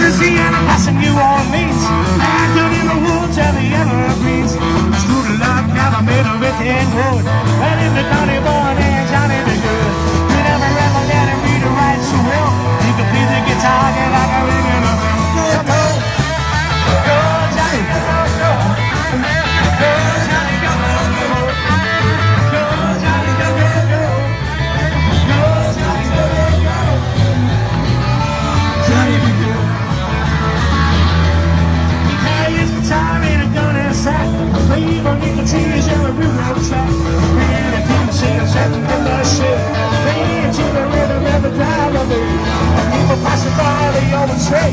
Louisiana, passing New Orleans, and down in the woods and the evergreens. Screwed a log cabin made of written wood, and in the Johnny Boy and Johnny the Good. We never ever let him read or write so well. He could play the guitar, get like a ring in a bell. Go, go, go, Johnny, go, go, go, Johnny, go, go, go, go, Johnny, go, go, go, go, Johnny, go, go, go, Johnny, be good. He carried his guitar in a gun and sack, played on the trees and a railroad track. Man, if people sing and something in the shit, they ain't to the rhythm of the drive of it. People passing by, they always say,